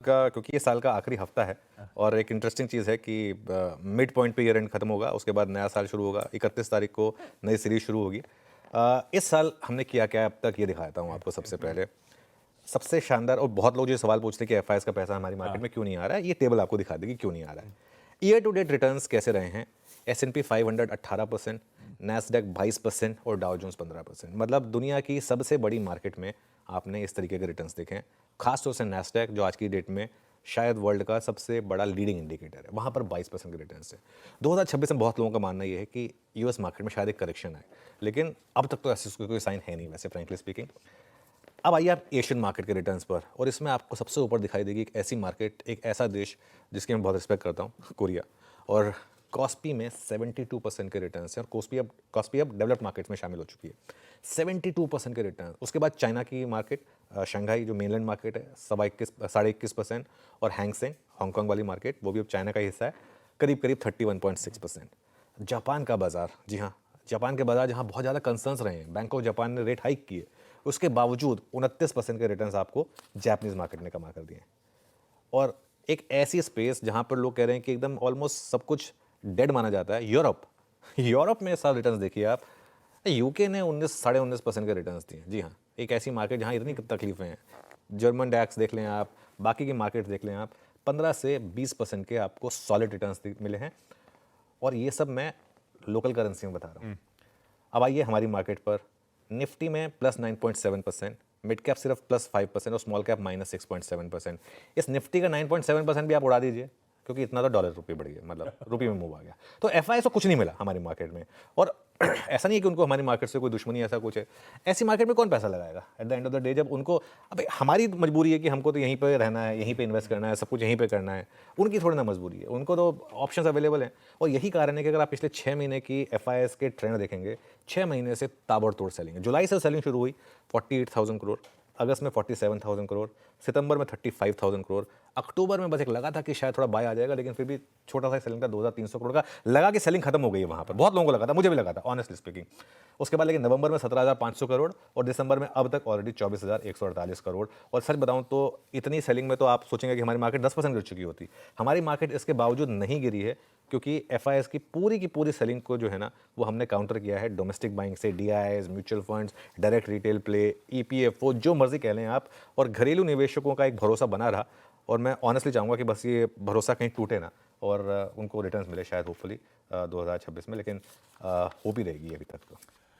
का, क्योंकि ये साल का आखिरी हफ्ता है और एक इंटरेस्टिंग चीज़ है कि मिड पॉइंट पे ईयर एंड खत्म होगा, उसके बाद नया साल शुरू होगा। 31 तारीख को नई सीरीज शुरू होगी। इस साल हमने किया क्या अब तक, ये दिखाता हूँ आपको। सबसे पहले सबसे शानदार, और बहुत लोग जो सवाल पूछते हैं कि एफआईएस का पैसा हमारी मार्केट में क्यों नहीं आ रहा है, ये टेबल आपको दिखा देगी क्यों नहीं आ रहा है। ईयर टू डेट रिटर्न्स कैसे रहे हैं। S&P 500 18%, नैस्डैक 22% और डाउ जोन्स 15%। मतलब दुनिया की सबसे बड़ी मार्केट में आपने इस तरीके के रिटर्न्स देखे हैं। खासतौर से नैस्डैक, जो आज की डेट में शायद वर्ल्ड का सबसे बड़ा लीडिंग इंडिकेटर है, वहाँ पर 22% के रिटर्न्स है। 2026 में बहुत लोगों का मानना ये है कि यूएस मार्केट में शायद एक करेक्शन है, लेकिन अब तक तो ऐसे कोई साइन है नहीं वैसे, फ्रैंकली स्पीकिंग। अब आइए आप एशियन मार्केट के रिटर्न्स पर, और इसमें आपको सबसे ऊपर दिखाई देगी एक ऐसी मार्केट, एक ऐसा देश जिसकी मैं बहुत रिस्पेक्ट करता हूँ, कोरिया। और कॉस्पी में 72% के रिटर्न्स हैं, और कॉस्पी अब डेवलप्ड मार्केट्स में शामिल हो चुकी है। 72% के रिटर्न। उसके बाद चाइना की मार्केट, शंघाई जो मेनलैंड मार्केट है, 21.5% और हैंगसेंग हांगकांग वाली मार्केट, वो भी अब चाइना का हिस्सा है, करीब करीब 31.6%। जापान का बाजार, जी हाँ, जापान के बाजार जहाँ बहुत ज़्यादा कंसर्न्स रहे हैं, बैंक ऑफ जापान ने रेट हाइक किए, उसके बावजूद 29% के रिटर्न्स आपको जापानीज मार्केट ने कमा कर दिए। और एक ऐसी स्पेस जहाँ पर लोग कह रहे हैं कि एकदम ऑलमोस्ट सब कुछ डेड माना जाता है, यूरोप में साल रिटर्न्स देखिए आप। यूके ने 19.5% के रिटर्न्स दिए। जी हाँ, एक ऐसी मार्केट जहाँ इतनी तकलीफें हैं। जर्मन डैक्स देख लें आप, बाकी की मार्केट देख लें आप, 15 से 20% के आपको सॉलिड रिटर्न्स मिले हैं। और ये सब मैं लोकल करेंसी में बता रहा हूँ। अब आइए हमारी मार्केट पर। निफ्टी में +9.7%, मिड कैप सिर्फ +5% और स्मॉल कैप -6.7%। इस निफ्टी का 9.7% भी आप उड़ा दीजिए, क्योंकि इतना तो डॉलर रुपये बढ़ गया, मतलब रुपये में मूव आ गया। तो एफआईआई को कुछ नहीं मिला हमारी मार्केट में। और ऐसा नहीं है कि उनको हमारी मार्केट से कोई दुश्मनी ऐसा कुछ है। ऐसी मार्केट में कौन पैसा लगाएगा at the end of the day, जब उनको, अब हमारी मजबूरी है कि हमको तो यहीं पे रहना है, यहीं पे इन्वेस्ट करना है, सब कुछ यहीं पे करना है। उनकी थोड़ी ना मजबूरी है, उनको तो ऑप्शंस अवेलेबल हैं। और यही कारण है कि अगर आप पिछले 6 महीने की एफआईआईएस के ट्रेंड देखेंगे, 6 महीने से ताबड़तोड़ सेलिंग है। जुलाई से सेलिंग शुरू हुई 48,000 करोड़, अगस्त में 47,000 करोड़, सितंबर में 35,000 करोड़, अक्टूबर में बस एक लगा था कि शायद थोड़ा बाय आ जाएगा, लेकिन फिर भी छोटा सा सेलिंग था, 2,300 करोड़ का लगा कि सेलिंग खत्म हो गई है वहाँ पर। बहुत लोगों को लगा था, मुझे भी लगा था ऑनेस्टली स्पीकिंग। उसके बाद लेकिन नवंबर में 17,500 करोड़ और दिसंबर में अब तक ऑलरेडी 24,148 करोड़। और सच बताऊँ तो इतनी सेलिंग में तो आप सोचेंगे कि हमारी मार्केट 10% गिर चुकी होती। हमारी मार्केट इसके बावजूद नहीं गिरी है, क्योंकि एफआईआईएस की पूरी सेलिंग को जो है ना, वो हमने काउंटर किया है डोमेस्टिक बाइंग से, DIIs, mutual funds, direct retail play, EPFO, जो मर्जी कह लें आप। और घरेलू निवेशकों का एक भरोसा बना रहा। और मैं ऑनेस्टली चाहूँगा कि बस ये भरोसा कहीं टूटे ना, और उनको रिटर्न्स मिले शायद होपफुली 2026 में, लेकिन हो भी रहेगी अभी तक तो।